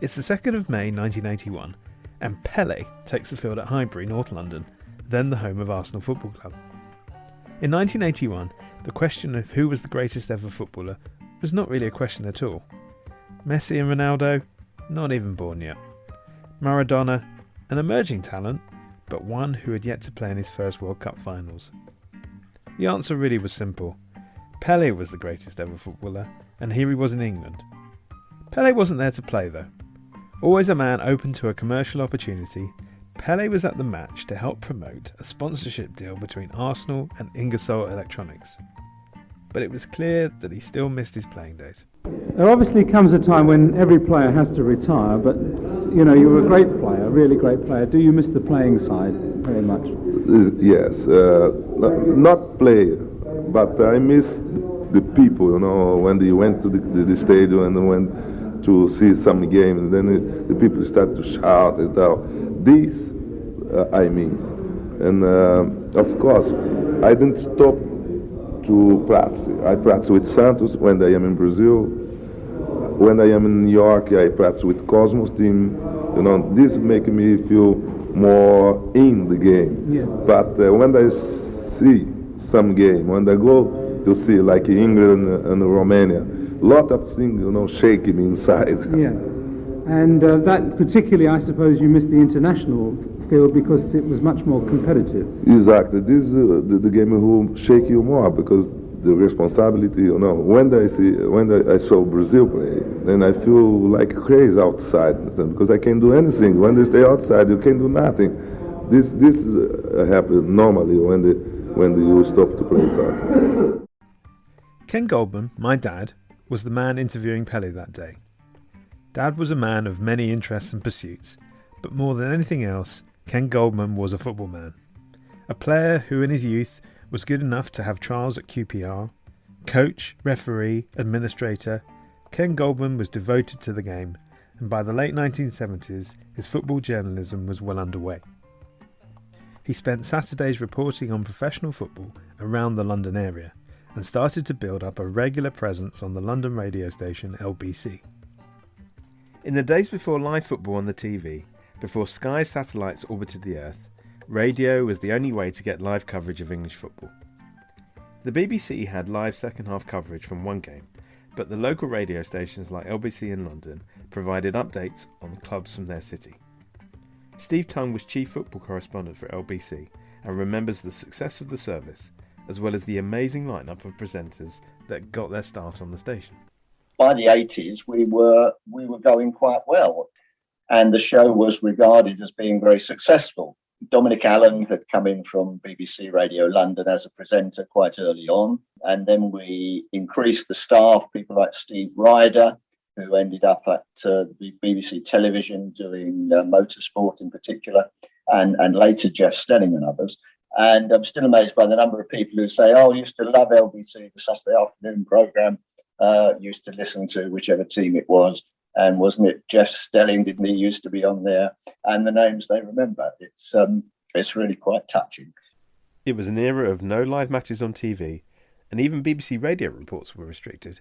It's the 2nd of May 1981 and Pele takes the field at Highbury, North London, then the home of Arsenal Football Club. In 1981, the question of who was the greatest ever footballer was not really a question at all. Messi and Ronaldo? Not even born yet. Maradona? An emerging talent, but one who had yet to play in his first World Cup finals. The answer really was simple. Pele was the greatest ever footballer, and here he was in England. Pele wasn't there to play though. Always a man open to a commercial opportunity, Pele was at the match to help promote a sponsorship deal between Arsenal and Ingersoll Electronics. But it was clear that he still missed his playing days. There obviously comes a time when every player has to retire, but you know, you were a great player, a really great player. Do you miss the playing side very much? Yes, not play, but I miss the people, you know, when they went to the stadium and went to see some games, and then the people start to shout and all. This I miss. And of course, I didn't stop to practice. I practice with Santos when I am in Brazil. When I am in New York, I practice with Cosmos team. You know, this makes me feel more in the game. Yeah. But when I see some game, when I go to see like England and Romania, a lot of things, you know, shaking me inside. Yeah. And that particularly, I suppose, you missed the international field because it was much more competitive. Exactly. This is the game who shake you more because the responsibility, you know. When I saw Brazil play, then I feel like crazy outside because I can't do anything. When they stay outside, you can't do nothing. This happens normally when you stop to play soccer. Ken Goldman, my dad, was the man interviewing Pele that day. Dad was a man of many interests and pursuits, but more than anything else, Ken Goldman was a football man. A player who in his youth was good enough to have trials at QPR. Coach, referee, administrator, Ken Goldman was devoted to the game, and by the late 1970s, his football journalism was well underway. He spent Saturdays reporting on professional football around the London area, and started to build up a regular presence on the London radio station LBC. In the days before live football on the TV, before Sky satellites orbited the Earth, radio was the only way to get live coverage of English football. The BBC had live second-half coverage from one game, but the local radio stations like LBC in London provided updates on clubs from their city. Steve Tongue was chief football correspondent for LBC and remembers the success of the service, as well as the amazing lineup of presenters that got their start on the station. By the 80s, we were going quite well, and the show was regarded as being very successful. Dominic Allen had come in from BBC Radio London as a presenter quite early on, and then we increased the staff, people like Steve Ryder, who ended up at the BBC Television doing motorsport in particular, and later Jeff Stelling and others. And I'm still amazed by the number of people who say, oh, I used to love LBC, the Saturday afternoon programme, used to listen to whichever team it was. And wasn't it Jeff Stelling? Didn't he used to be on there? And the names they remember. It's really quite touching. It was an era of no live matches on TV, and even BBC radio reports were restricted.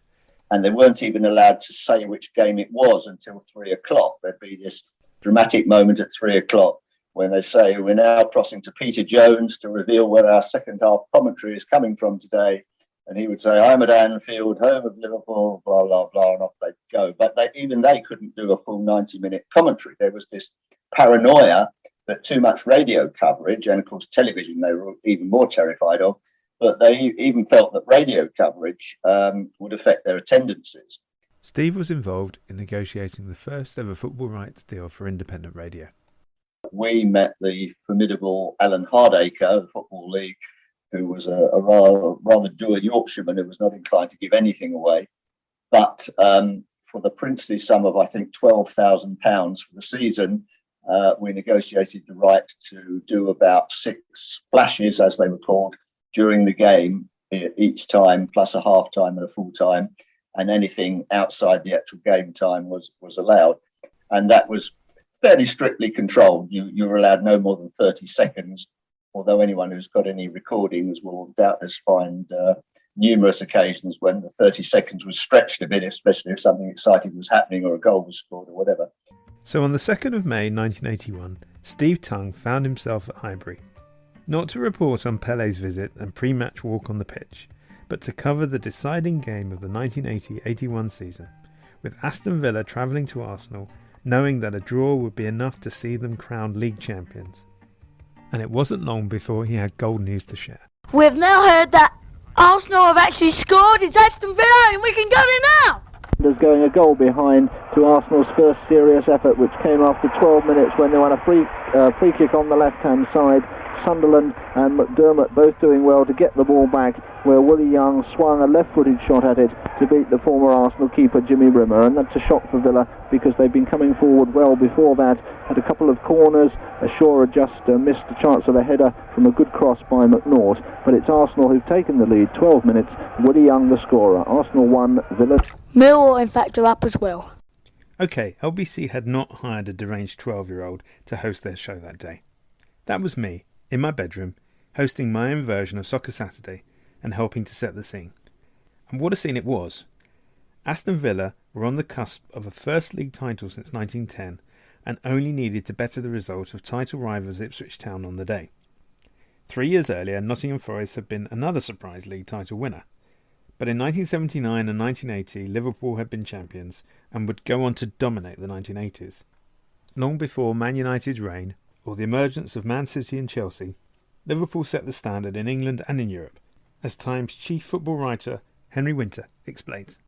And they weren't even allowed to say which game it was until 3 o'clock. There'd be this dramatic moment at 3 o'clock when they say, we're now crossing to Peter Jones to reveal where our second half commentary is coming from today. And he would say, I'm at Anfield, home of Liverpool, blah, blah, blah, and off they'd go. But they couldn't do a full 90-minute commentary. There was this paranoia that too much radio coverage, and of course television they were even more terrified of, but they even felt that radio coverage would affect their attendances. Steve was involved in negotiating the first ever football rights deal for independent radio. We met the formidable Alan Hardacre of the Football League, who was a rather dour Yorkshireman who was not inclined to give anything away. But for the princely sum of, I think, £12,000 for the season, we negotiated the right to do about 6 flashes, as they were called, during the game each time, plus a half time and a full time, and anything outside the actual game time was allowed. And that was fairly strictly controlled. You were allowed no more than 30 seconds, although anyone who's got any recordings will doubtless find numerous occasions when the 30 seconds was stretched a bit, especially if something exciting was happening or a goal was scored or whatever. So on the 2nd of May 1981, Steve Tongue found himself at Highbury, not to report on Pele's visit and pre-match walk on the pitch, but to cover the deciding game of the 1980-81 season, with Aston Villa travelling to Arsenal, knowing that a draw would be enough to see them crowned league champions. And it wasn't long before he had gold news to share. We've now heard that Arsenal have actually scored. It's Aston Villa and we can go there now. There's going a goal behind to Arsenal's first serious effort, which came after 12 minutes when they won a free kick on the left-hand side. Sunderland and McDermott both doing well to get the ball back, where Willie Young swung a left-footed shot at it to beat the former Arsenal keeper Jimmy Rimmer, and that's a shock for Villa because they've been coming forward well before that. Had a couple of corners. Shaw had just missed the chance of a header from a good cross by McNaught, but it's Arsenal who've taken the lead. 12 minutes, Willie Young the scorer. Arsenal 1, Villa. Millwall in fact are up as well. OK, LBC had not hired a deranged 12-year-old to host their show that day. That was me, in my bedroom, hosting my own version of Soccer Saturday and helping to set the scene. And what a scene it was. Aston Villa were on the cusp of a first league title since 1910 and only needed to better the result of title rivals Ipswich Town on the day. 3 years earlier, Nottingham Forest had been another surprise league title winner. But in 1979 and 1980, Liverpool had been champions and would go on to dominate the 1980s. Long before Man United's reign, or the emergence of Man City and Chelsea, Liverpool set the standard in England and in Europe, as Times chief football writer Henry Winter explains.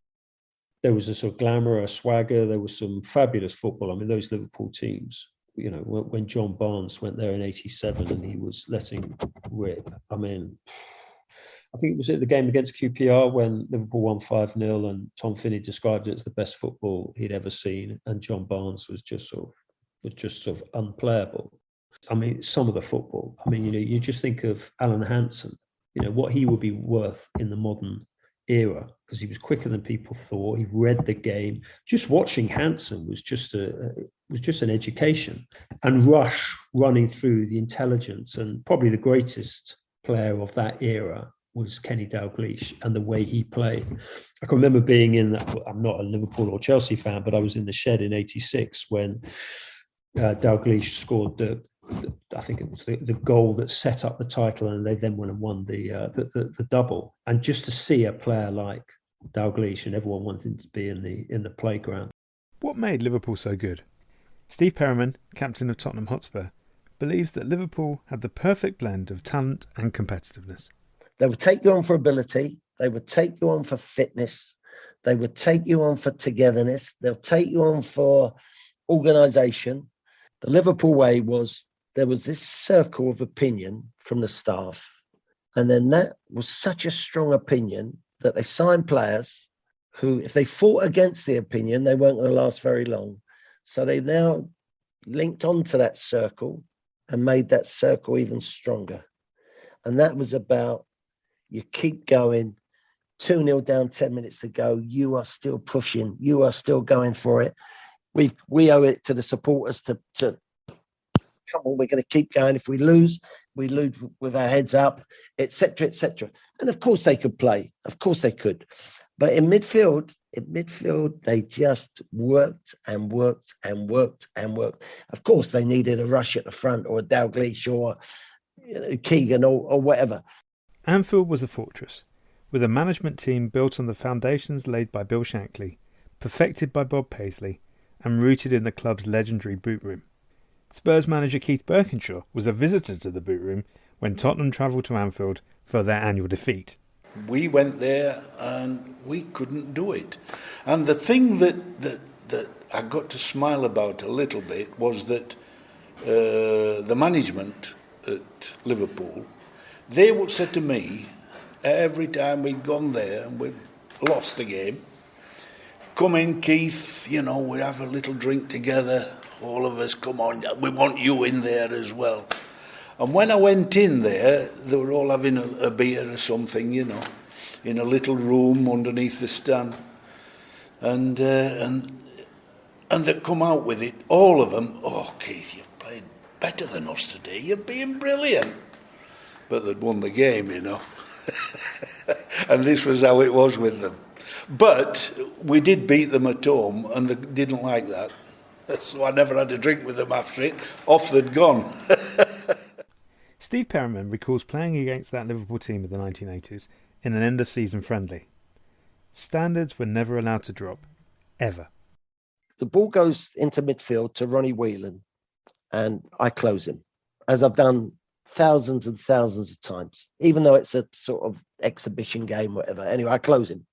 There was a sort of glamour, a swagger, there was some fabulous football. I mean, those Liverpool teams, you know, when John Barnes went there in 87 and he was letting rip, I mean, I think it was at the game against QPR when Liverpool won 5-0 and Tom Finney described it as the best football he'd ever seen, and John Barnes was just sort of unplayable. I mean, some of the football. I mean, you know, you just think of Alan Hansen, you know, what he would be worth in the modern era, because he was quicker than people thought. He read the game. Just watching Hansen was just an education. And Rush running through the intelligence, and probably the greatest player of that era was Kenny Dalglish and the way he played. I can remember being I'm not a Liverpool or Chelsea fan, but I was in the shed in 86 when Dalglish scored I think it was the goal that set up the title, and they then went and won the double. And just to see a player like Dalglish and everyone wanting to be in the playground. What made Liverpool so good? Steve Perryman, captain of Tottenham Hotspur, believes that Liverpool had the perfect blend of talent and competitiveness. They would take you on for ability. They would take you on for fitness. They would take you on for togetherness. They'll take you on for organisation. The Liverpool way was there was this circle of opinion from the staff. And then that was such a strong opinion that they signed players who, if they fought against the opinion, they weren't going to last very long. So they now linked onto that circle and made that circle even stronger. And that was about, you keep going, 2-0 down, 10 minutes to go. You are still pushing. You are still going for it. We owe it to the supporters to come on, we're going to keep going. If we lose with our heads up, etc., etc. And of course they could play. Of course they could. But in midfield, they just worked and worked and worked and worked. Of course, they needed a Rush at the front or a Dalglish or Keegan or whatever. Anfield was a fortress, with a management team built on the foundations laid by Bill Shankly, perfected by Bob Paisley, and rooted in the club's legendary boot room. Spurs manager Keith Burkinshaw was a visitor to the boot room when Tottenham travelled to Anfield for their annual defeat. We went there and we couldn't do it. And the thing that I got to smile about a little bit was that the management at Liverpool, they would say to me, every time we'd gone there and we'd lost the game, come in, Keith, we'd have a little drink together, all of us, come on, we want you in there as well. And when I went in there, they were all having a beer or something, in a little room underneath the stand. And they come out with it, all of them, oh, Keith, you've played better than us today, you're being brilliant. But they'd won the game, And this was how it was with them. But we did beat them at home, and they didn't like that. So I never had a drink with them after it. Off they'd gone. Steve Perryman recalls playing against that Liverpool team of the 1980s in an end-of-season friendly. Standards were never allowed to drop, ever. The ball goes into midfield to Ronnie Whelan, and I close him, as I've done thousands and thousands of times, even though it's a sort of exhibition game, whatever. Anyway, I close him.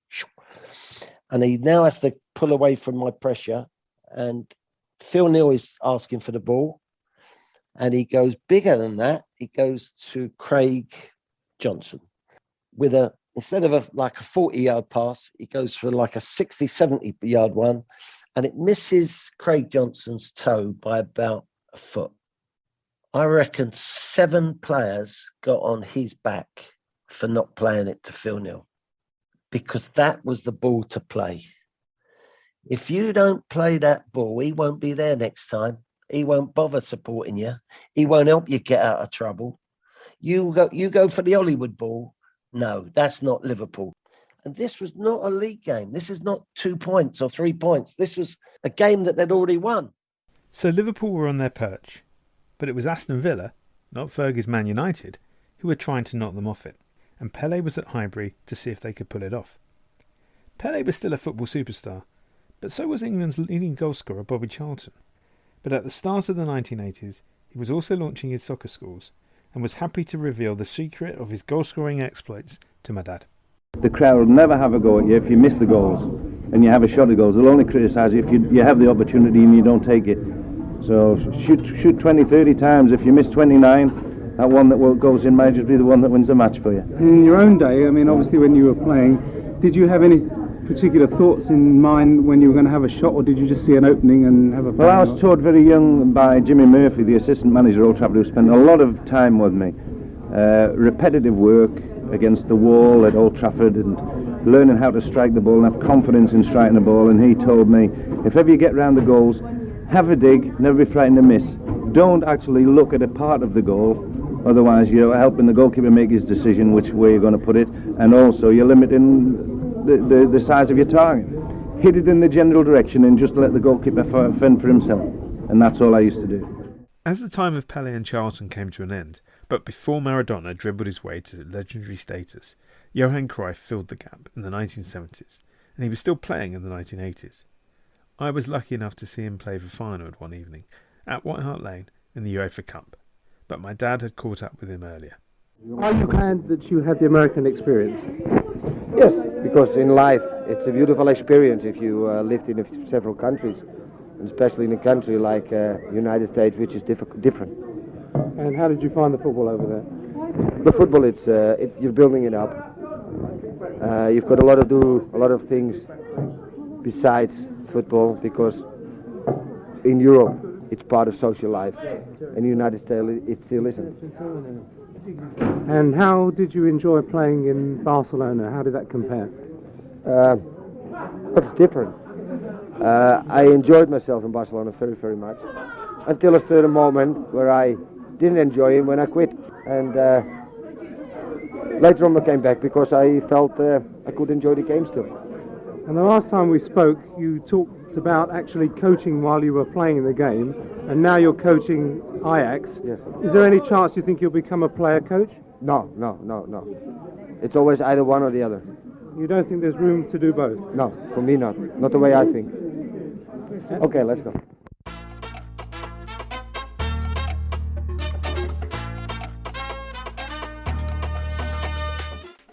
And he now has to pull away from my pressure, and Phil Neal is asking for the ball, and he goes bigger than that. He goes to Craig Johnson with instead of a 40-yard pass, he goes for like a 60, 70-yard one, and it misses Craig Johnson's toe by about a foot. I reckon 7 players got on his back for not playing it to Phil Neal, because that was the ball to play. If you don't play that ball, he won't be there next time. He won't bother supporting you. He won't help you get out of trouble. You go for the Hollywood ball. No, that's not Liverpool. And this was not a league game. This is not 2 points or 3 points. This was a game that they'd already won. So Liverpool were on their perch, but it was Aston Villa, not Fergie's Man United, who were trying to knock them off it. And Pele was at Highbury to see if they could pull it off. Pele was still a football superstar, but so was England's leading goalscorer Bobby Charlton. But at the start of the 1980s, he was also launching his soccer schools and was happy to reveal the secret of his goal-scoring exploits to my dad. The crowd will never have a go at you if you miss the goals and you have a shot at goals. They'll only criticise you if you have the opportunity and you don't take it. So shoot 20, 30 times. If you miss 29, that one that goes in might just be the one that wins the match for you. In your own day, I mean, obviously when you were playing, did you have any particular thoughts in mind when you were going to have a shot, or did you just see an opening and have a... Well, I was taught very young by Jimmy Murphy, the assistant manager at Old Trafford, who spent a lot of time with me. Repetitive work against the wall at Old Trafford and learning how to strike the ball and have confidence in striking the ball. And he told me, if ever you get round the goals, have a dig, never be frightened to miss. Don't actually look at a part of the goal, otherwise you're helping the goalkeeper make his decision which way you're going to put it, and also you're limiting the size of your target. Hit it in the general direction and just let the goalkeeper fend for himself. And that's all I used to do. As the time of Pele and Charlton came to an end, but before Maradona dribbled his way to legendary status, Johan Cruyff filled the gap in the 1970s, and he was still playing in the 1980s. I was lucky enough to see him play for Feyenoord one evening at White Hart Lane in the UEFA Cup, but my dad had caught up with him earlier. Are you glad that you had the American experience? Yes, because in life it's a beautiful experience if you lived in several countries, and especially in a country like United States, which is different. And how did you find the football over there? The football, you're building it up. You've got a lot of things besides football, because in Europe it's part of social life, and in the United States it still isn't. And how did you enjoy playing in Barcelona? How did that compare? It's different. I enjoyed myself in Barcelona very, very much, until a certain moment where I didn't enjoy it when I quit. And later on I came back because I felt I could enjoy the game still. And the last time we spoke, you talked about actually coaching while you were playing in the game, and now you're coaching Ajax. Yes. Is there any chance you think you'll become a player coach? No. It's always either one or the other. You don't think there's room to do both? No, for me not. Not the way I think. Okay, let's go.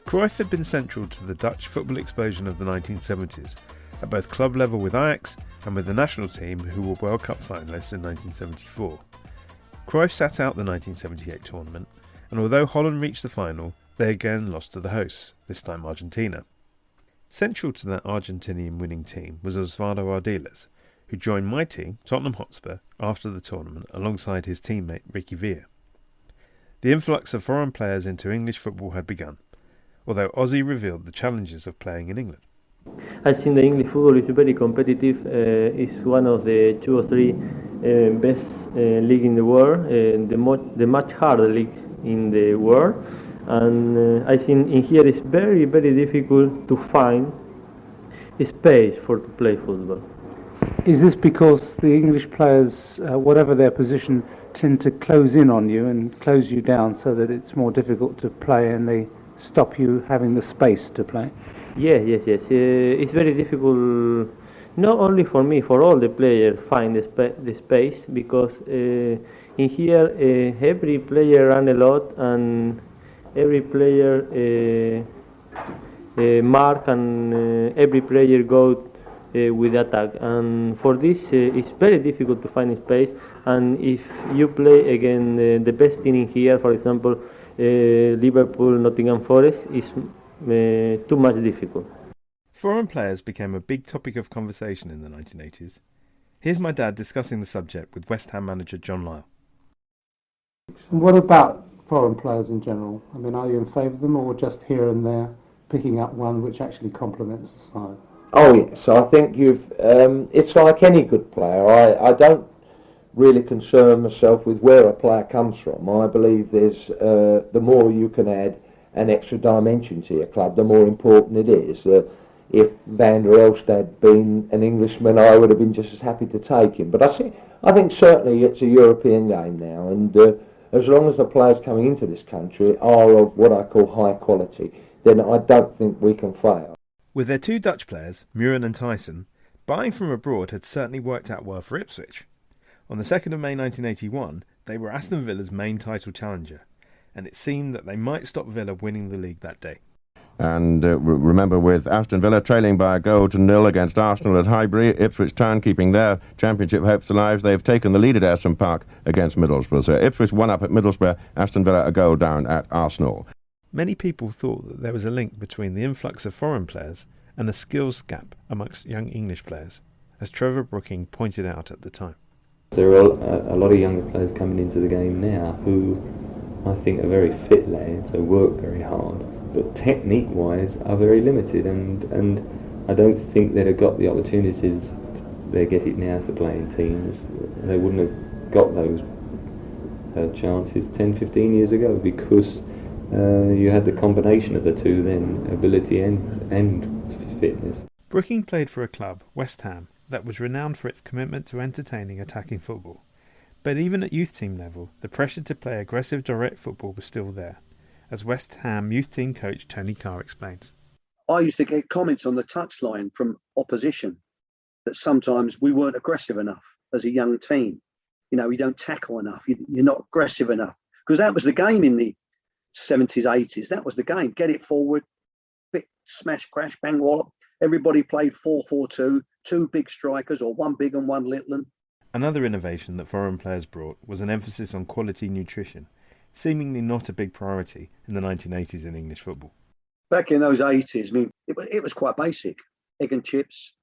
Cruyff had been central to the Dutch football explosion of the 1970s, at both club level with Ajax and with the national team, who were World Cup finalists in 1974. Cruyff sat out the 1978 tournament, and although Holland reached the final, they again lost to the hosts, this time Argentina. Central to that Argentinian winning team was Osvaldo Ardiles, who joined my team, Tottenham Hotspur, after the tournament alongside his teammate Ricky Villa. The influx of foreign players into English football had begun, although Ossie revealed the challenges of playing in England. I think the English football is very competitive. It's one of the 2 or 3 best league in the world, the much harder league in the world. And I think in here it's very, very difficult to find space to play football. Is this because the English players, whatever their position, tend to close in on you and close you down so that it's more difficult to play and they stop you having the space to play? Yes. It's very difficult, not only for me, for all the players find the space, because in here every player run a lot and every player mark and every player go with attack, and for this it's very difficult to find space. And if you play against the best team in here, for example Liverpool, Nottingham Forest, is too much difficult. Foreign players became a big topic of conversation in the 1980s. Here's my dad discussing the subject with West Ham manager John Lyall. And what about foreign players in general? I mean, are you in favour of them, or just here and there picking up one which actually complements the side? Oh yes, I think it's like any good player. I don't really concern myself with where a player comes from. I believe there's the more you can add an extra dimension to your club, the more important it is. If Van der Elst had been an Englishman, I would have been just as happy to take him. But I think certainly it's a European game now, and as long as the players coming into this country are of what I call high quality, then I don't think we can fail. With their two Dutch players, Muren and Tyson, buying from abroad had certainly worked out well for Ipswich. On the 2nd of May 1981, they were Aston Villa's main title challenger, and it seemed that they might stop Villa winning the league that day. And remember, with Aston Villa trailing by a goal to 0 against Arsenal at Highbury, Ipswich Town keeping their championship hopes alive, they've taken the lead at Ayresome Park against Middlesbrough. So Ipswich 1 up at Middlesbrough, Aston Villa a goal down at Arsenal. Many people thought that there was a link between the influx of foreign players and the skills gap amongst young English players, as Trevor Brooking pointed out at the time. There are a lot of younger players coming into the game now who I think are very fit lads, so work very hard, but technique-wise are very limited, and I don't think they'd have got the opportunities they get it now to play in teams. They wouldn't have got those chances 10-15 years ago, because you had the combination of the two then, ability and fitness. Brooking played for a club, West Ham, that was renowned for its commitment to entertaining attacking football. But even at youth team level, the pressure to play aggressive direct football was still there, as West Ham youth team coach Tony Carr explains. I used to get comments on the touchline from opposition that sometimes we weren't aggressive enough as a young team. You know, you don't tackle enough, you're not aggressive enough. Because that was the game in the 70s, 80s. That was the game. Get it forward, bit smash, crash, bang, wallop. Everybody played 4-4-2, two big strikers or one big and one little. Another innovation that foreign players brought was an emphasis on quality nutrition, seemingly not a big priority in the 1980s in English football. Back in those 80s, I mean, it was quite basic. Egg and chips,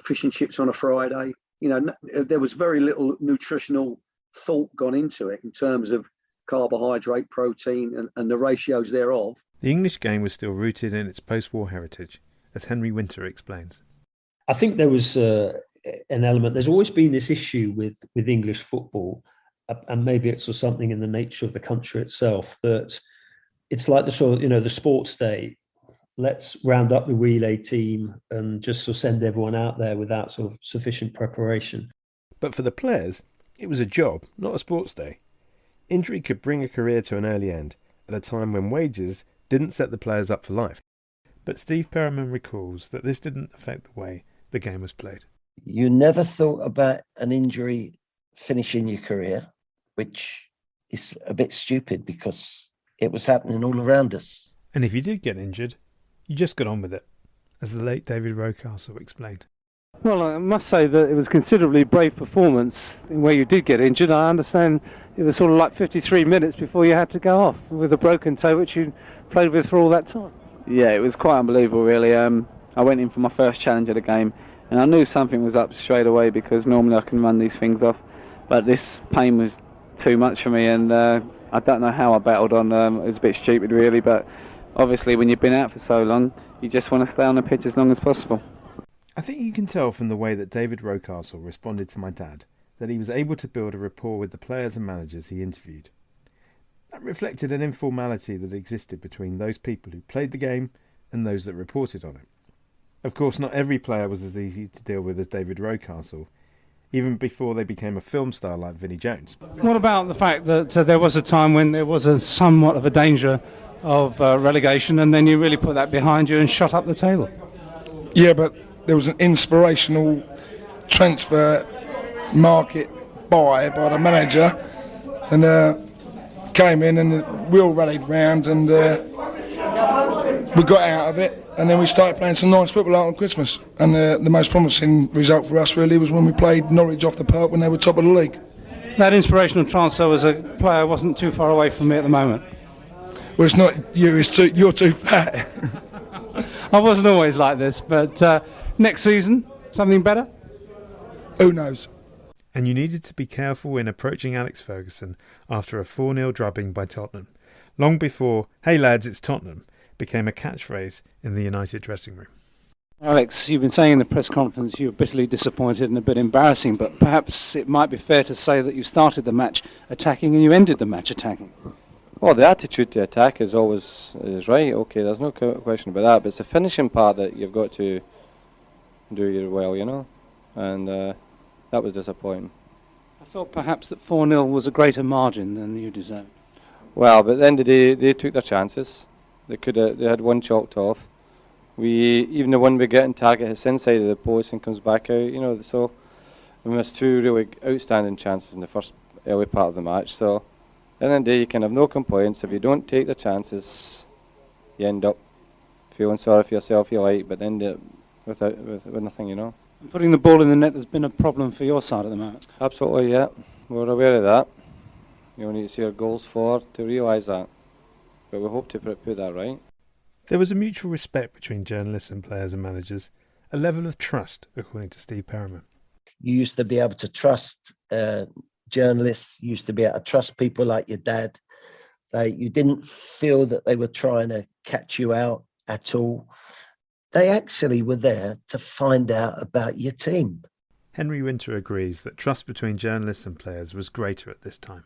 fish and chips on a Friday. There was very little nutritional thought gone into it in terms of carbohydrate, protein and the ratios thereof. The English game was still rooted in its post-war heritage, as Henry Winter explains. I think there was an element. There's always been this issue with English football, and maybe it's something in the nature of the country itself, that it's like the sort of, the sports day. Let's round up the relay team and just send everyone out there without sort of sufficient preparation. But for the players, it was a job, not a sports day. Injury could bring a career to an early end at a time when wages didn't set the players up for life. But Steve Perryman recalls that this didn't affect the way the game was played. You never thought about an injury finishing your career, which is a bit stupid because it was happening all around us. And if you did get injured, you just got on with it, as the late David Rocastle explained. Well, I must say that it was a considerably brave performance where you did get injured. I understand it was sort of like 53 minutes before you had to go off with a broken toe, which you played with for all that time. Yeah, it was quite unbelievable, really. I went in for my first challenge of the game, and I knew something was up straight away because normally I can run these things off. But this pain was too much for me, and I don't know how I battled on. It was a bit stupid, really, but obviously when you've been out for so long, you just want to stay on the pitch as long as possible. I think you can tell from the way that David Rocastle responded to my dad that he was able to build a rapport with the players and managers he interviewed. That reflected an informality that existed between those people who played the game and those that reported on it. Of course, not every player was as easy to deal with as David Rocastle, even before they became a film star like Vinnie Jones. What about the fact that there was a time when there was somewhat of a danger of relegation, and then you really put that behind you and shot up the table? Yeah, but there was an inspirational transfer market by the manager, and came in and we all rallied round and we got out of it, and then we started playing some nice football out on Christmas, and the most promising result for us really was when we played Norwich off the park when they were top of the league. That inspirational transfer as a player wasn't too far away from me at the moment. Well, it's not you, you're too fat. I wasn't always like this, but next season, something better? Who knows? And you needed to be careful in approaching Alex Ferguson after a 4-0 drubbing by Tottenham, long before "Hey lads, it's Tottenham" became a catchphrase in the United dressing room. Alex, you've been saying in the press conference you were bitterly disappointed and a bit embarrassing, but perhaps it might be fair to say that you started the match attacking and you ended the match attacking. Well, the attitude to attack is always right. Okay, there's no question about that. But it's the finishing part that you've got to do well, you know. And that was disappointing. I thought perhaps that 4-0 was a greater margin than you deserved. Well, but at the end of the day, they took their chances. They had one chalked off. Even the one we get in target hits inside of the post and comes back out, you know. So we missed two really outstanding chances in the first early part of the match. So at the end of the day, you can have no complaints. If you don't take the chances, you end up feeling sorry for yourself, if you like, but end up with nothing, you know. And putting the ball in the net has been a problem for your side at the moment. Absolutely, yeah. We're aware of that. You need to see our goals for to realise that. But we hope to put that right. There was a mutual respect between journalists and players and managers, a level of trust, according to Steve Perryman. You used to be able to trust journalists, you used to be able to trust people like your dad. You didn't feel that they were trying to catch you out at all. They actually were there to find out about your team. Henry Winter agrees that trust between journalists and players was greater at this time.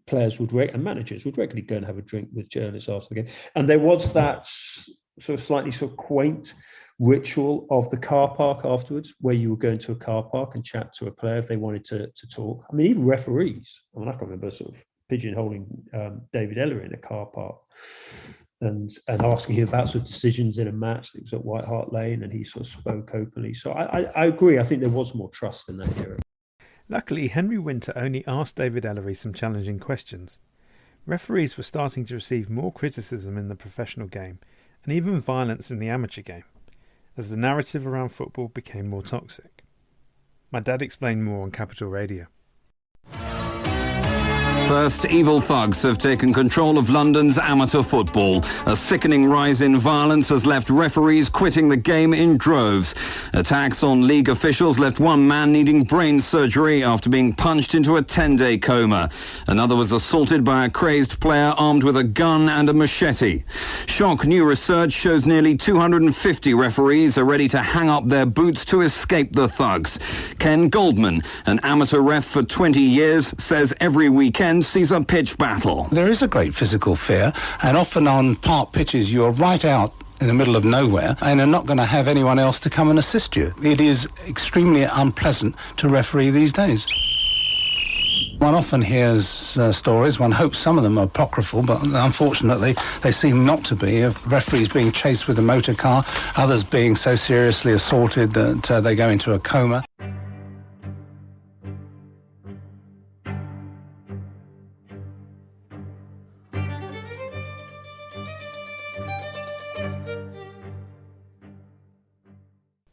Players and managers would regularly go and have a drink with journalists after the game. And there was that sort of slightly quaint ritual of the car park afterwards, where you would go into a car park and chat to a player if they wanted to talk. I mean, even referees. I mean, I can remember sort of pigeonholing David Ellery in a car park and asking him about sort of decisions in a match that was at White Hart Lane, and he sort of spoke openly. So I agree. I think there was more trust in that era. Luckily, Henry Winter only asked David Ellery some challenging questions. Referees were starting to receive more criticism in the professional game, and even violence in the amateur game, as the narrative around football became more toxic. My dad explained more on Capital Radio. First, evil thugs have taken control of London's amateur football. A sickening rise in violence has left referees quitting the game in droves. Attacks on league officials left one man needing brain surgery after being punched into a 10-day coma. Another was assaulted by a crazed player armed with a gun and a machete. Shock new research shows nearly 250 referees are ready to hang up their boots to escape the thugs. Ken Goldman, an amateur ref for 20 years, says every weekend sees a pitch battle. There is a great physical fear, and often on park pitches you're right out in the middle of nowhere and are not going to have anyone else to come and assist you. It is extremely unpleasant to referee these days. One often hears stories, one hopes some of them are apocryphal, but unfortunately they seem not to be, of referees being chased with a motor car, others being so seriously assaulted that they go into a coma.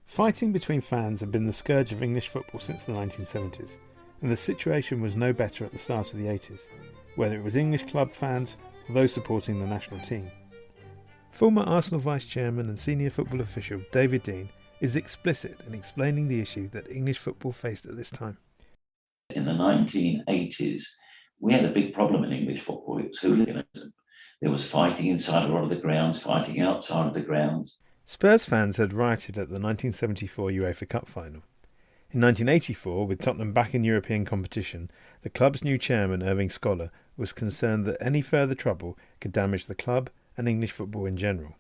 Fighting between fans had been the scourge of English football since the 1970s, and the situation was no better at the start of the 80s, whether it was English club fans or those supporting the national team. Former Arsenal vice-chairman and senior football official David Dein is explicit in explaining the issue that English football faced at this time. In the 1980s, we had a big problem in English football. It was hooliganism. There was fighting inside a lot of the grounds, fighting outside of the grounds. Spurs fans had rioted at the 1974 UEFA Cup final. In 1984, with Tottenham back in European competition, the club's new chairman, Irving Scholar, was concerned that any further trouble could damage the club and English football in general.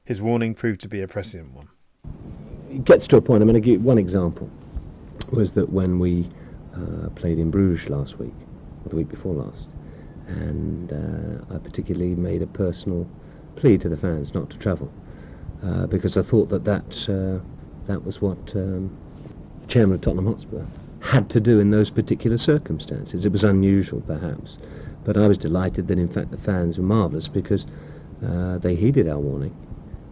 His warning proved to be a prescient one. It gets to a point, I'm going to give one example, was that when we played in Bruges last week, or the week before last, and I particularly made a personal plea to the fans not to travel, because I thought that was what the chairman of Tottenham Hotspur had to do in those particular circumstances. It was unusual, perhaps, but I was delighted that in fact the fans were marvellous, because they heeded our warning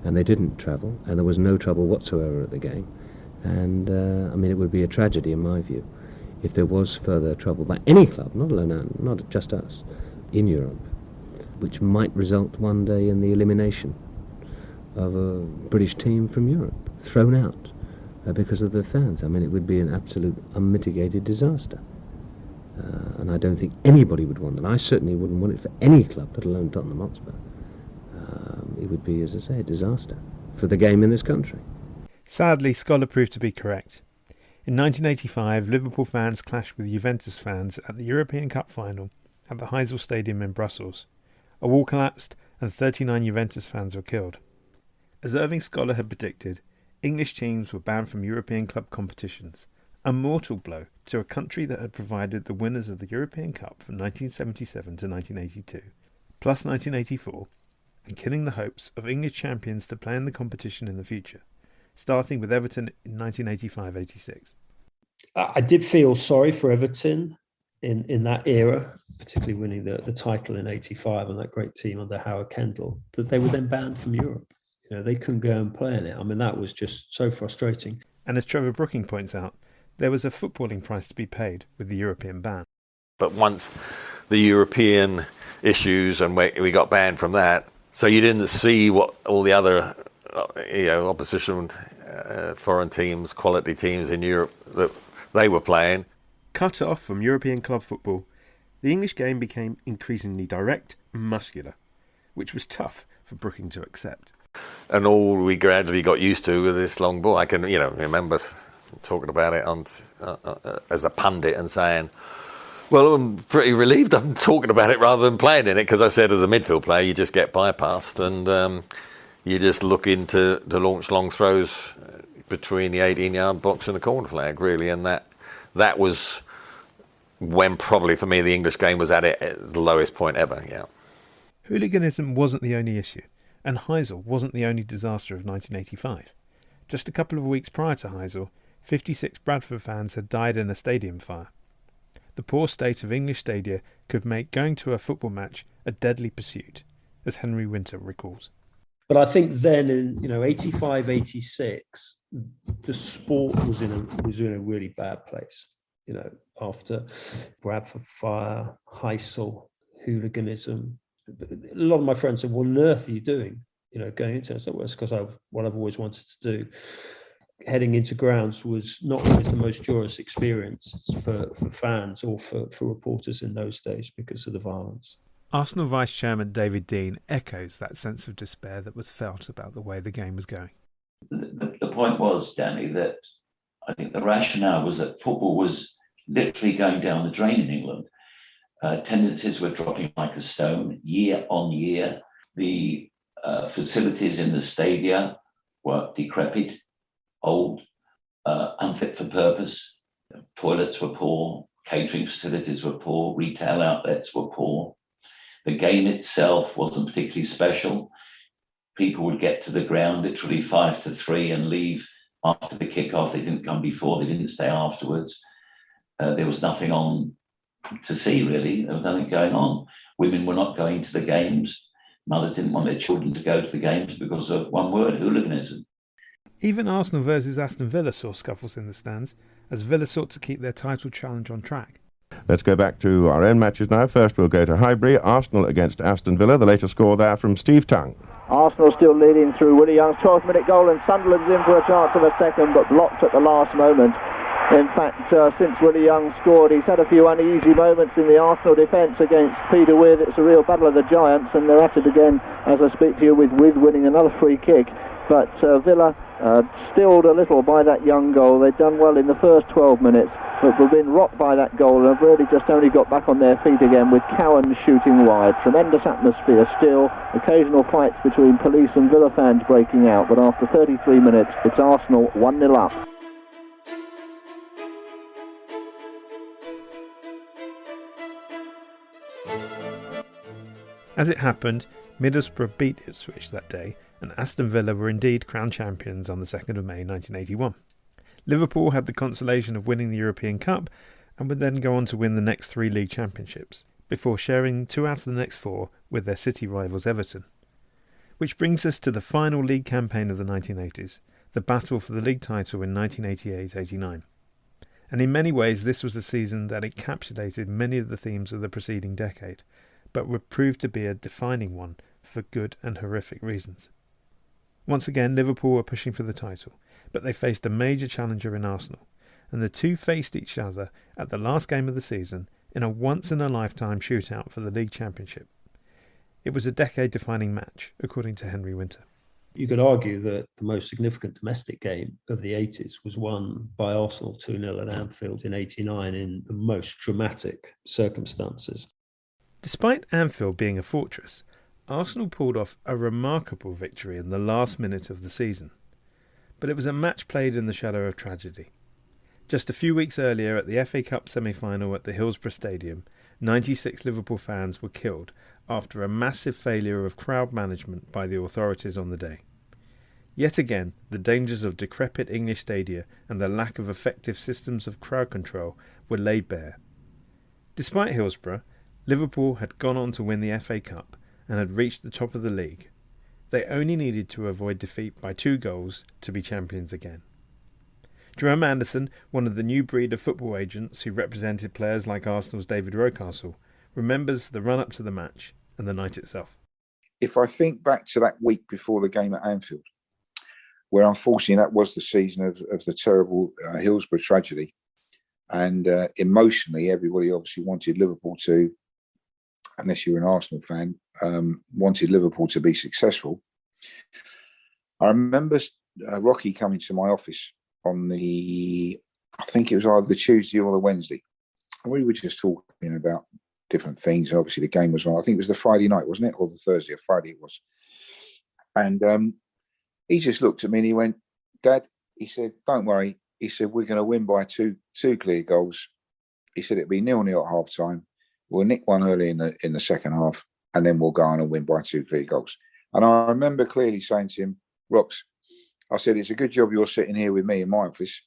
and they didn't travel, and there was no trouble whatsoever at the game. And I mean, it would be a tragedy in my view if there was further trouble by any club, not just us, in Europe, which might result one day in the elimination of a British team from Europe, thrown out because of the fans. I mean, it would be an absolute unmitigated disaster. And I don't think anybody would want that. I certainly wouldn't want it for any club, let alone Tottenham Hotspur. It would be, as I say, a disaster for the game in this country. Sadly, Scholar proved to be correct. In 1985, Liverpool fans clashed with Juventus fans at the European Cup final at the Heysel Stadium in Brussels. A wall collapsed and 39 Juventus fans were killed. As Irving Scholar had predicted, English teams were banned from European club competitions, a mortal blow to a country that had provided the winners of the European Cup from 1977 to 1982, plus 1984, and killing the hopes of English champions to play in the competition in the future, starting with Everton in 1985-86. I did feel sorry for Everton in that era, particularly winning the title in 85 and that great team under Howard Kendall, that they were then banned from Europe. You know, they couldn't go and play in it. I mean, that was just so frustrating. And as Trevor Brooking points out, there was a footballing price to be paid with the European ban. But once the European issues and we got banned from that, so you didn't see what all the other opposition foreign teams, quality teams in Europe that they were playing. Cut off from European club football, the English game became increasingly direct and muscular, which was tough for Brooking to accept. And all we gradually got used to with this long ball. I can, remember talking about it on as a pundit and saying, well, I'm pretty relieved I'm talking about it rather than playing in it, because I said as a midfield player you just get bypassed and you just look to launch long throws between the 18-yard box and the corner flag, really. And that was when probably for me the English game was at the lowest point ever, yeah. Hooliganism wasn't the only issue, and Heysel wasn't the only disaster of 1985. Just a couple of weeks prior to Heysel, 56 Bradford fans had died in a stadium fire. The poor state of English stadia could make going to a football match a deadly pursuit, as Henry Winter recalls. But I think then in 85, 86, the sport was in a really bad place. After Bradford fire, Heysel, hooliganism. A lot of my friends said, "What on earth are you doing? Going into it?" So it's because what I've always wanted to do. Heading into grounds was not always the most joyous experience for fans or for reporters in those days because of the violence. Arsenal Vice-Chairman David Dein echoes that sense of despair that was felt about the way the game was going. The point was, Danny, that I think the rationale was that football was literally going down the drain in England. Tendencies were dropping like a stone year on year. The facilities in the stadia were decrepit, old, unfit for purpose. Toilets were poor, catering facilities were poor, retail outlets were poor. The game itself wasn't particularly special. People would get to the ground literally 5-3 and leave after the kickoff. They didn't come before, they didn't stay afterwards. There was nothing on to see, really. There was nothing going on. Women were not going to the games. Mothers didn't want their children to go to the games because of one word, hooliganism. Even Arsenal versus Aston Villa saw scuffles in the stands, as Villa sought to keep their title challenge on track. Let's go back to our own matches now. First we'll go to Highbury, Arsenal against Aston Villa. The latest score there from Steve Tongue. Arsenal still leading through Willie Young's 12th-minute goal, and Sunderland's in for a chance of a second, but blocked at the last moment. In fact, since Willie Young scored, he's had a few uneasy moments in the Arsenal defence against Peter With. It's a real battle of the giants, and they're at it again as I speak to you with winning another free kick. but Villa stilled a little by that young goal. They'd done well in the first 12 minutes, but were being rocked by that goal and have really just only got back on their feet again with Cowan shooting wide. Tremendous atmosphere still, occasional fights between police and Villa fans breaking out, but after 33 minutes it's Arsenal 1-0 up. As it happened, Middlesbrough beat Ipswich that day, and Aston Villa were indeed crowned champions on the 2nd of May 1981. Liverpool had the consolation of winning the European Cup and would then go on to win the next 3 league championships, before sharing 2 out of the next 4 with their city rivals Everton. Which brings us to the final league campaign of the 1980s, the battle for the league title in 1988-89. And in many ways this was a season that encapsulated many of the themes of the preceding decade, but would prove to be a defining one for good and horrific reasons. Once again, Liverpool were pushing for the title, but they faced a major challenger in Arsenal, and the two faced each other at the last game of the season in a once-in-a-lifetime shootout for the league championship. It was a decade-defining match, according to Henry Winter. You could argue that the most significant domestic game of the 80s was won by Arsenal 2-0 at Anfield in 89 in the most dramatic circumstances. Despite Anfield being a fortress, Arsenal pulled off a remarkable victory in the last minute of the season. But it was a match played in the shadow of tragedy. Just a few weeks earlier at the FA Cup semi-final at the Hillsborough Stadium, 96 Liverpool fans were killed after a massive failure of crowd management by the authorities on the day. Yet again, the dangers of decrepit English stadia and the lack of effective systems of crowd control were laid bare. Despite Hillsborough, Liverpool had gone on to win the FA Cup and had reached the top of the league. They only needed to avoid defeat by 2 goals to be champions again. Jerome Anderson, one of the new breed of football agents who represented players like Arsenal's David Rocastle, remembers the run-up to the match and the night itself. If I think back to that week before the game at Anfield, where unfortunately that was the season of the terrible Hillsborough tragedy, and emotionally everybody obviously wanted Liverpool to, unless you're an Arsenal fan, wanted Liverpool to be successful. I remember Rocky coming to my office on I think it was either the Tuesday or the Wednesday. And we were just talking about different things. Obviously the game was on, I think it was the Friday night, wasn't it? Or the Thursday or Friday it was. And he just looked at me and he went, "Dad," he said, "don't worry." He said, "We're going to win by two clear goals." He said, "It'll be 0-0 at half time. We'll nick one early in the second half, and then we'll go on and win by 2 clear goals." And I remember clearly saying to him, "Rox," I said, "it's a good job you're sitting here with me in my office."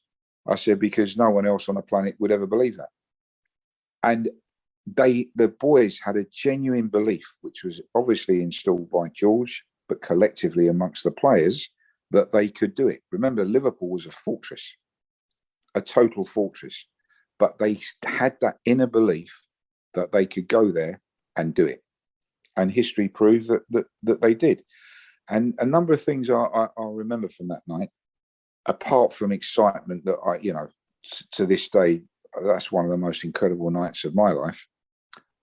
I said, "because no one else on the planet would ever believe that." And the boys had a genuine belief, which was obviously installed by George, but collectively amongst the players, that they could do it. Remember, Liverpool was a fortress, a total fortress, but they had that inner belief that they could go there and do it. And history proves that they did. And a number of things I'll remember from that night, apart from excitement that to this day, that's one of the most incredible nights of my life.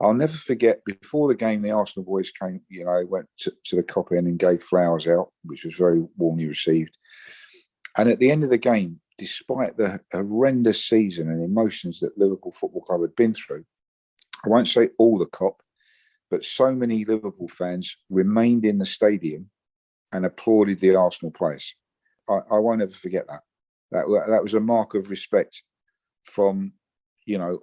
I'll never forget, before the game, the Arsenal boys came, went to the Cop End and gave flowers out, which was very warmly received. And at the end of the game, despite the horrendous season and emotions that Liverpool Football Club had been through, I won't say all the Cop, but so many Liverpool fans remained in the stadium and applauded the Arsenal players. I won't ever forget that. That was a mark of respect from,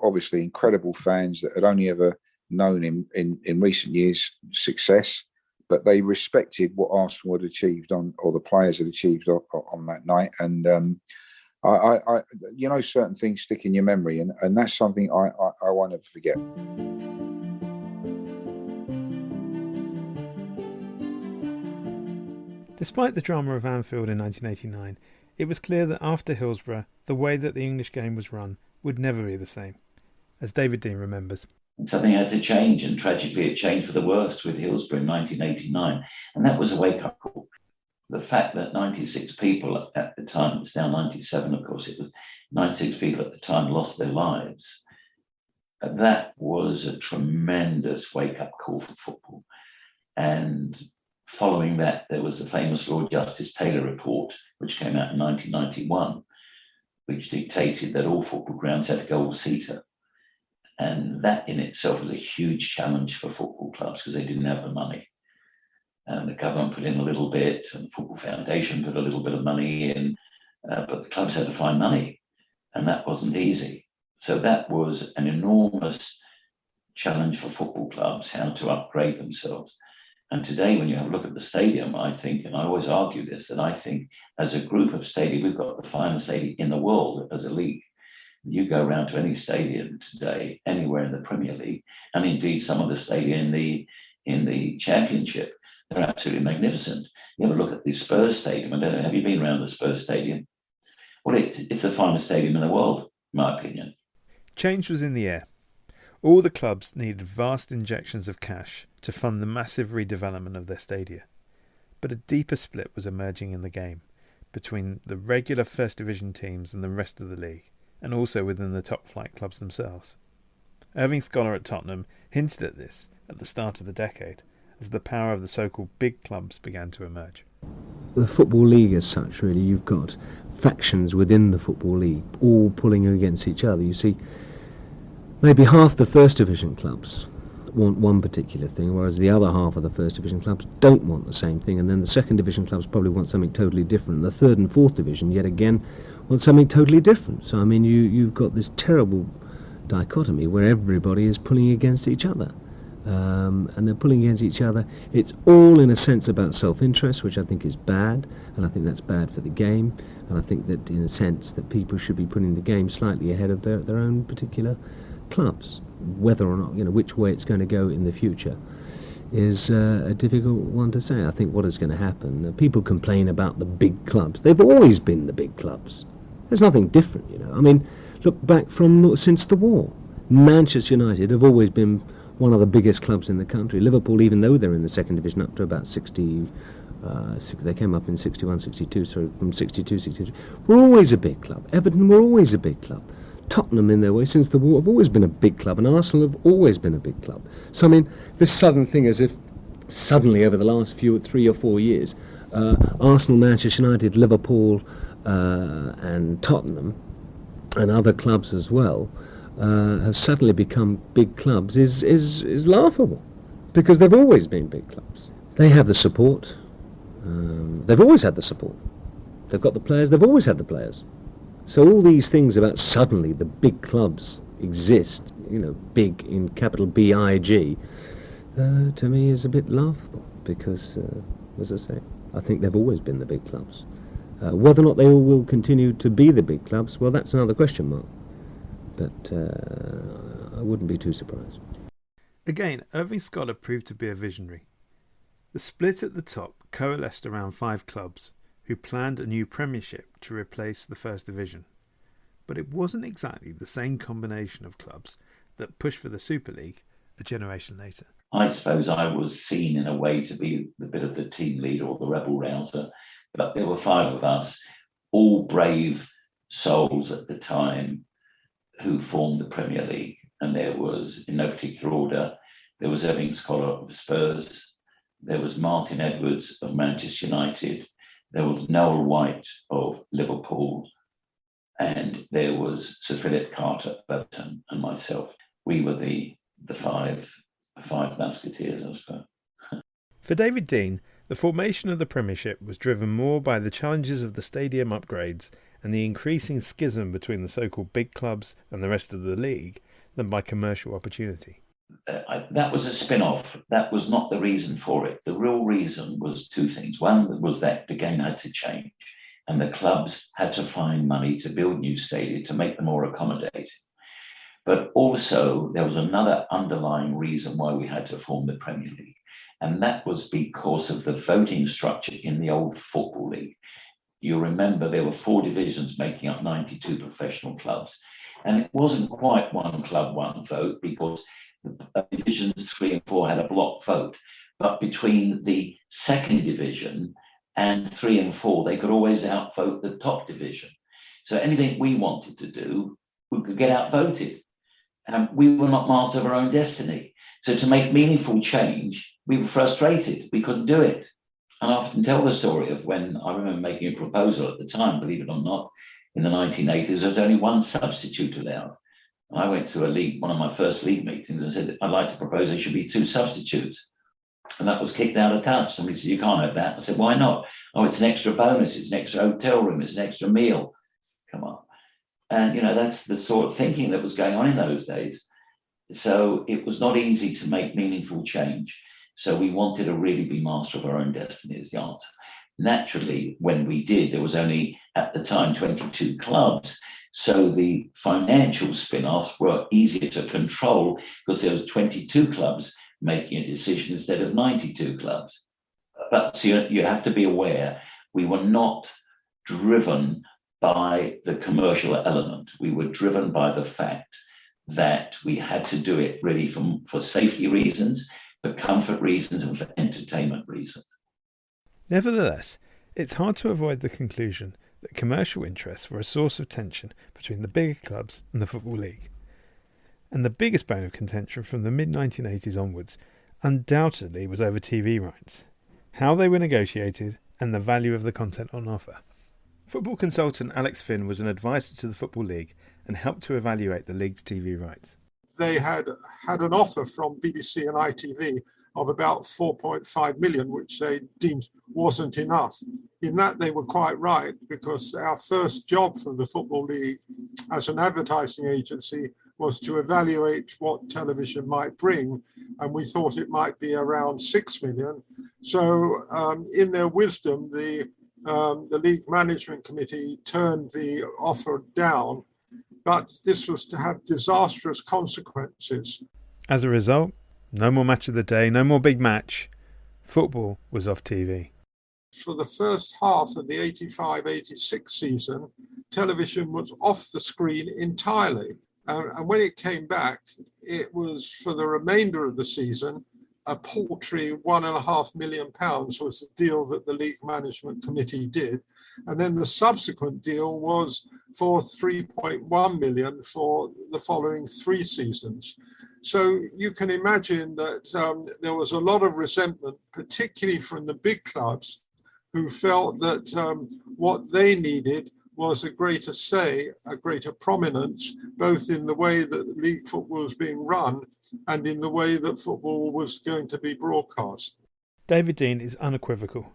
obviously incredible fans that had only ever known in recent years success, but they respected what Arsenal had achieved or the players had achieved on that night. And certain things stick in your memory, and that's something I won't ever forget. Despite the drama of Anfield in 1989, it was clear that after Hillsborough, the way that the English game was run would never be the same, as David Dein remembers. Something had to change, and tragically it changed for the worst with Hillsborough in 1989, and that was a wake-up call. The fact that 96 people at the time, it's now 97 of course, it was 96 people at the time lost their lives. That was a tremendous wake-up call for football. And following that, there was the famous Lord Justice Taylor report, which came out in 1991, which dictated that all football grounds had to go all-seater. And that in itself was a huge challenge for football clubs because they didn't have the money. And the government put in a little bit, and the Football Foundation put a little bit of money in, but the clubs had to find money, and that wasn't easy. So that was an enormous challenge for football clubs, how to upgrade themselves. And today, when you have a look at the stadium, I think, and I always argue this, that I think as a group of stadia, we've got the finest stadium in the world as a league. You go around to any stadium today, anywhere in the Premier League, and indeed some of the stadia in the Championship, they're absolutely magnificent. You have a look at the Spurs Stadium. I don't know, have you been around the Spurs Stadium? Well, it's the finest stadium in the world, in my opinion. Change was in the air. All the clubs needed vast injections of cash to fund the massive redevelopment of their stadia. But a deeper split was emerging in the game between the regular First Division teams and the rest of the league, and also within the top flight clubs themselves. Irving Scholar at Tottenham hinted at this at the start of the decade, as the power of the so-called big clubs began to emerge. The Football League as such, really, you've got factions within the Football League all pulling against each other. You see, maybe half the First Division clubs want one particular thing, whereas the other half of the First Division clubs don't want the same thing, and then the Second Division clubs probably want something totally different. The Third and Fourth Division, yet again, want something totally different. So, I mean, you've got this terrible dichotomy where everybody is pulling against each other. And they're pulling against each other. It's all in a sense about self-interest, which I think is bad, and I think that's bad for the game, and I think that in a sense that people should be putting the game slightly ahead of their own particular clubs. Whether or not, which way it's going to go in the future is a difficult one to say. I think what is going to happen, people complain about the big clubs. They've always been the big clubs. There's nothing different, I mean, look back since the war. Manchester United have always been one of the biggest clubs in the country. Liverpool, even though they're in the Second Division up to about 60, they came up in 61, 62, so from 62, 63, we're always a big club. Everton were always a big club. Tottenham, in their way, since the war, have always been a big club, and Arsenal have always been a big club. So, I mean, this sudden thing as if suddenly over the last 3 or 4 years, Arsenal, Manchester United, Liverpool, and Tottenham, and other clubs as well, have suddenly become big clubs is laughable, because they've always been big clubs. They have the support. They've always had the support. They've got the players. They've always had the players. So all these things about suddenly the big clubs exist, big in capital B-I-G, to me is a bit laughable, because, as I say, I think they've always been the big clubs. Whether or not they all will continue to be the big clubs, well, that's another question mark. But I wouldn't be too surprised. Again, Irving Scholar proved to be a visionary. The split at the top coalesced around 5 clubs who planned a new Premiership to replace the First Division. But it wasn't exactly the same combination of clubs that pushed for the Super League a generation later. I suppose I was seen in a way to be the bit of the team leader or the rebel rouser, but there were 5 of us, all brave souls at the time, who formed the Premier League. And there was, in no particular order, there was Irving Scholar of Spurs, there was Martin Edwards of Manchester United, there was Noel White of Liverpool, and there was Sir Philip Carter of Everton, and myself. We were the five musketeers, I suppose. For David Dein, the formation of the Premiership was driven more by the challenges of the stadium upgrades and the increasing schism between the so-called big clubs and the rest of the league than by commercial opportunity. That was a spin-off. That was not the reason for it. The real reason was 2 things. One was that the game had to change, and the clubs had to find money to build new stadia to make them more accommodating. But also, there was another underlying reason why we had to form the Premier League, and that was because of the voting structure in the old Football League. You remember there were 4 divisions making up 92 professional clubs. And it wasn't quite one club, one vote, because the divisions 3 and 4 had a block vote. But between the second division and 3 and 4, they could always outvote the top division. So anything we wanted to do, we could get outvoted. And we were not masters of our own destiny. So to make meaningful change, we were frustrated. We couldn't do it. And I often tell the story of when I remember making a proposal at the time, believe it or not, in the 1980s, there was only one substitute allowed. And I went to a league, one of my first league meetings, and said, I'd like to propose there should be 2 substitutes. And that was kicked out of touch. Somebody said, you can't have that. I said, why not? Oh, it's an extra bonus. It's an extra hotel room. It's an extra meal. Come on. And, that's the sort of thinking that was going on in those days. So it was not easy to make meaningful change. So we wanted to really be master of our own destiny is the answer. Naturally, when we did, there was only, at the time, 22 clubs. So the financial spin-offs were easier to control because there was 22 clubs making a decision instead of 92 clubs. But so you have to be aware, we were not driven by the commercial element. We were driven by the fact that we had to do it really for safety reasons, for comfort reasons, and for entertainment reasons. Nevertheless, it's hard to avoid the conclusion that commercial interests were a source of tension between the bigger clubs and the Football League. And the biggest bone of contention from the mid-1980s onwards undoubtedly was over TV rights, how they were negotiated, and the value of the content on offer. Football consultant Alex Fynn was an advisor to the Football League and helped to evaluate the league's TV rights. They had an offer from BBC and ITV of about 4.5 million, which they deemed wasn't enough. In that, they were quite right, because our first job from the Football League as an advertising agency was to evaluate what television might bring, and we thought it might be around 6 million. So in their wisdom, the League Management Committee turned the offer down, but this was to have disastrous consequences. As a result, no more match of the day, no more big match. Football was off TV. For the first half of the 85-86 season, television was off the screen entirely. And when it came back, it was for the remainder of the season, a paltry £1.5 million was the deal that the League Management Committee did. And then the subsequent deal was for 3.1 million for the following 3 seasons. So you can imagine that there was a lot of resentment, particularly from the big clubs, who felt that what they needed was a greater say, a greater prominence, both in the way that league football was being run and in the way that football was going to be broadcast. David Dein is unequivocal.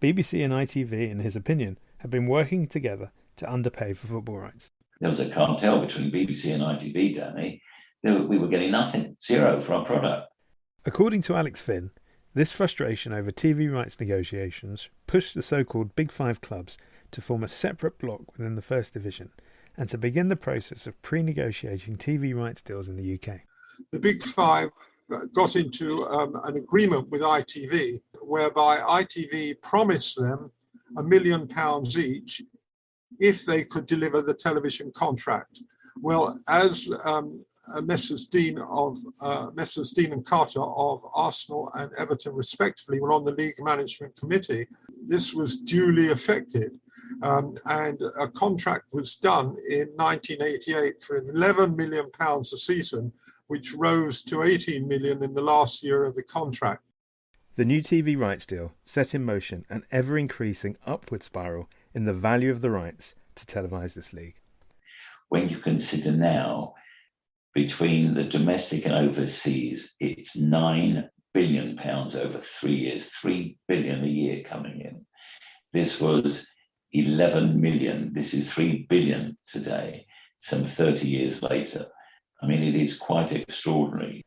BBC and ITV, in his opinion, have been working together to underpay for football rights. There was a cartel between BBC and ITV, Danny. We were getting nothing, zero for our product. According to Alex Fynn, this frustration over TV rights negotiations pushed the so-called Big Five clubs to form a separate block within the First Division and to begin the process of pre-negotiating TV rights deals in the UK. The Big Five got into an agreement with ITV whereby ITV promised them £1 million each if they could deliver the television contract. Well, as Messrs. Dein and Carter of Arsenal and Everton respectively were on the League Management Committee, this was duly affected. And a contract was done in 1988 for £11 million a season, which rose to 18 million in the last year of the contract. The new TV rights deal set in motion an ever-increasing upward spiral in the value of the rights to televise this league. When you consider now, between the domestic and overseas, it's £9 billion over 3 years, £3 billion a year coming in. This was 11 million. This is 3 billion today, some 30 years later. I mean, it is quite extraordinary.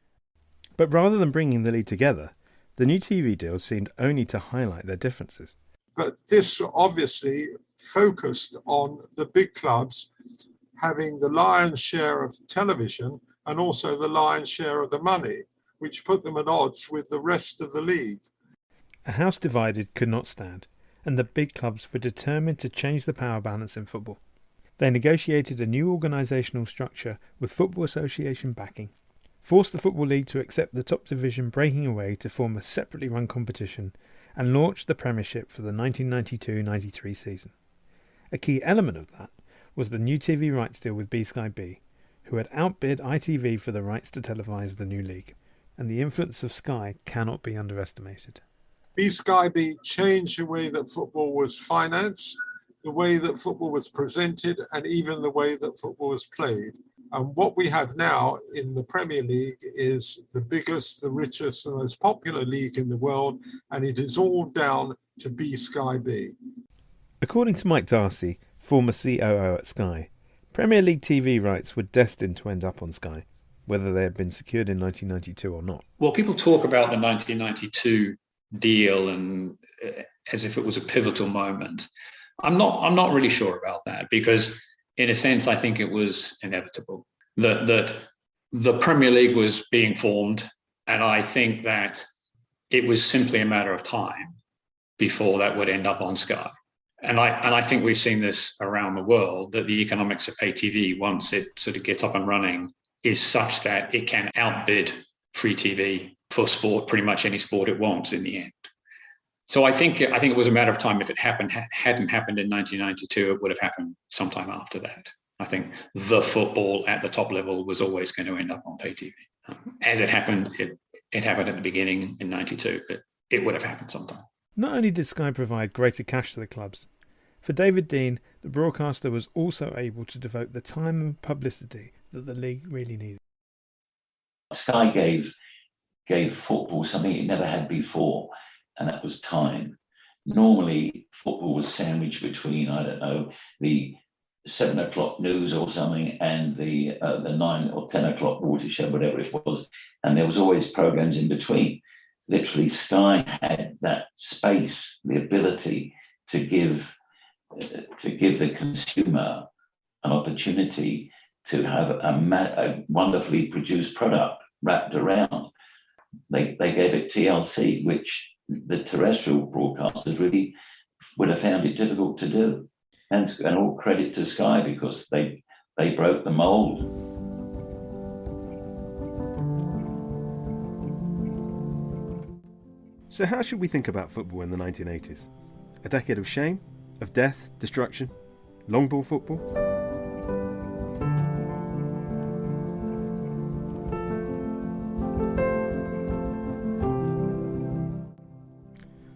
But rather than bringing the league together, the new TV deal seemed only to highlight their differences. But this obviously focused on the big clubs having the lion's share of television and also the lion's share of the money, which put them at odds with the rest of the league. A house divided could not stand, and the big clubs were determined to change the power balance in football. They negotiated a new organisational structure with Football Association backing, forced the Football League to accept the top division breaking away to form a separately run competition, and launched the Premiership for the 1992-93 season. A key element of that was the new TV rights deal with B-Sky B, who had outbid ITV for the rights to televise the new league, and the influence of Sky cannot be underestimated. Be Sky Be changed the way that football was financed, the way that football was presented, and even the way that football was played. And what we have now in the Premier League is the biggest, the richest, the most popular league in the world, and it is all down to Be Sky Be. According to Mike Darcy, former COO at Sky, Premier League TV rights were destined to end up on Sky, whether they had been secured in 1992 or not. Well, people talk about the 1992 deal and as if it was a pivotal moment. I'm not really sure about that, because in a sense, I think it was inevitable that the Premier League was being formed, and I think that it was simply a matter of time before that would end up on Sky. And I think we've seen this around the world, that the economics of pay TV, once it sort of gets up and running, is such that it can outbid free TV for sport, pretty much any sport it wants in the end. So I think it was a matter of time. If it hadn't happened in 1992, it would have happened sometime after that. I think the football at the top level was always going to end up on pay TV. As it happened, it happened at the beginning in 92, but it would have happened sometime. Not only did Sky provide greater cash to the clubs, for David Dein, the broadcaster was also able to devote the time and publicity that the league really needed. Sky gave football something it never had before, and that was time. Normally, football was sandwiched between, I don't know, the 7 o'clock news or something and the 9 or 10 o'clock watershed, whatever it was, and there was always programs in between. Literally, Sky had that space, the ability to give the consumer an opportunity to have a wonderfully produced product wrapped around. They gave it TLC, which the terrestrial broadcasters really would have found it difficult to do. And all credit to Sky, because they broke the mold. So how should we think about football in the 1980s? A decade of shame? Of death? Destruction? Long ball football?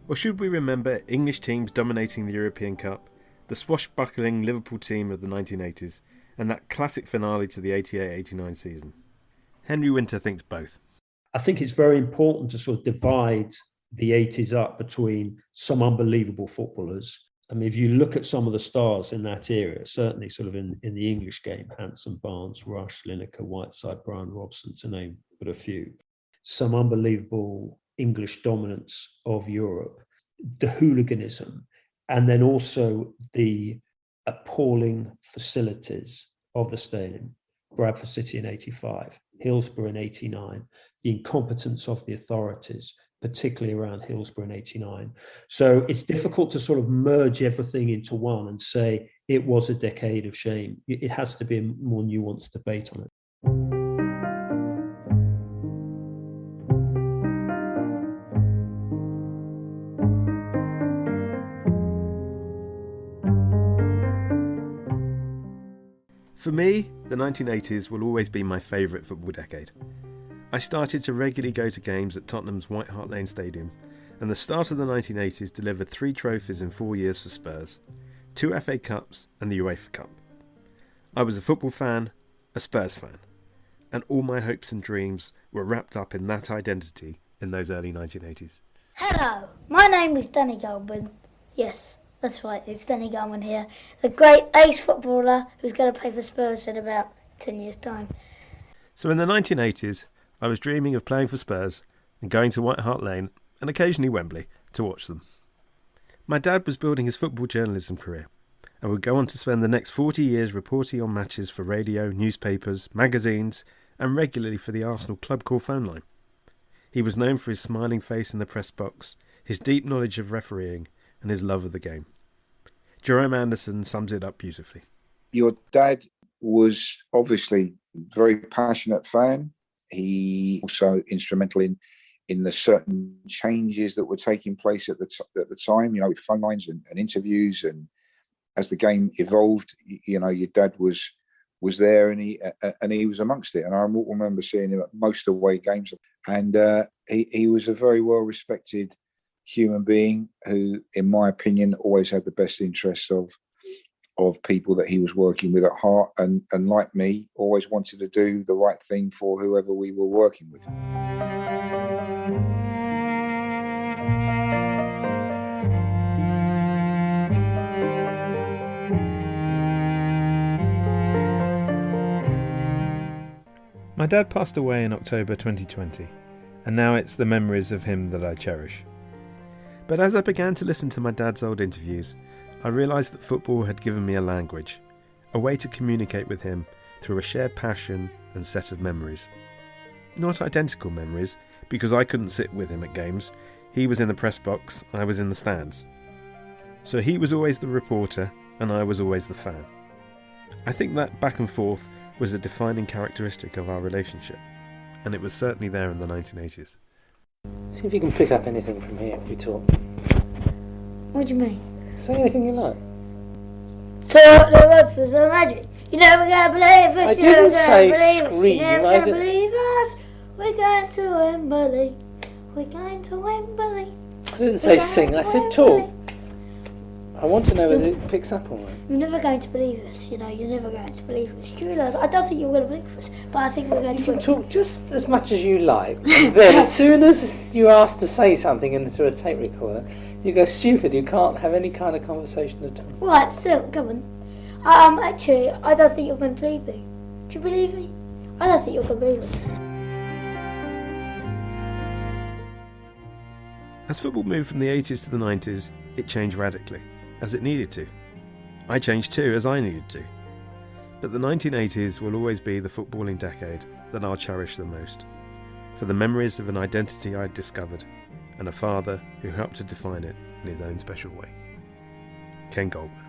Or should we remember English teams dominating the European Cup, the swashbuckling Liverpool team of the 1980s, and that classic finale to the 88-89 season? Henry Winter thinks both. I think it's very important to sort of divide the 80s up between some unbelievable footballers. I mean, if you look at some of the stars in that era, certainly sort of in the English game, Hanson, Barnes, Rush, Lineker, Whiteside, Brian Robson, to name but a few. Some unbelievable English dominance of Europe, the hooliganism, and then also the appalling facilities of the stadium. Bradford City in 85, Hillsborough in 89, the incompetence of the authorities, particularly around Hillsborough in 89. So it's difficult to sort of merge everything into one and say it was a decade of shame. It has to be a more nuanced debate on it. For me, the 1980s will always be my favourite football decade. I started to regularly go to games at Tottenham's White Hart Lane Stadium, and the start of the 1980s delivered 3 trophies in 4 years for Spurs, 2 FA Cups and the UEFA Cup. I was a football fan, a Spurs fan, and all my hopes and dreams were wrapped up in that identity in those early 1980s. Hello, my name is Danny Goldman. Yes, that's right, it's Danny Goldman here, the great ace footballer who's going to play for Spurs in about 10 years' time. So in the 1980s, I was dreaming of playing for Spurs and going to White Hart Lane and occasionally Wembley to watch them. My dad was building his football journalism career and would go on to spend the next 40 years reporting on matches for radio, newspapers, magazines and regularly for the Arsenal Club Call phone line. He was known for his smiling face in the press box, his deep knowledge of refereeing and his love of the game. Jerome Anderson sums it up beautifully. Your dad was obviously a very passionate fan. He also instrumental in the certain changes that were taking place at the time, you know, with phone lines and interviews. And as the game evolved, you know, your dad was there and he was amongst it. And I remember seeing him at most away games. And he was a very well respected human being who, in my opinion, always had the best interests of people that he was working with at heart, and like me, always wanted to do the right thing for whoever we were working with. My dad passed away in October 2020, and now it's the memories of him that I cherish. But as I began to listen to my dad's old interviews, I realised that football had given me a language, a way to communicate with him through a shared passion and set of memories. Not identical memories, because I couldn't sit with him at games. He was in the press box, I was in the stands. So he was always the reporter, and I was always the fan. I think that back and forth was a defining characteristic of our relationship, and it was certainly there in the 1980s. See if you can pick up anything from here if we talk. What do you mean? Say anything you like. So the words for some magic. You're never gonna believe us. I didn't say scream. You're never gonna believe us. We're going to Wembley. We're going to Wembley. I didn't say sing. I said talk. I want to know whether it picks up all right. You're never going to believe us, you're never going to believe us. Do you realise? I don't think you're going to believe us, but I think we're going to. You can talk just as much as you like, and then as soon as you're asked to say something into a tape recorder, you go stupid. You can't have any kind of conversation at all. Right, still, come on. Actually, I don't think you're going to believe me. Do you believe me? I don't think you're going to believe us. As football moved from the 80s to the 90s, it changed radically, as it needed to. I changed too, as I needed to. But the 1980s will always be the footballing decade that I'll cherish the most, for the memories of an identity I'd discovered, and a father who helped to define it in his own special way. Ken Goldman.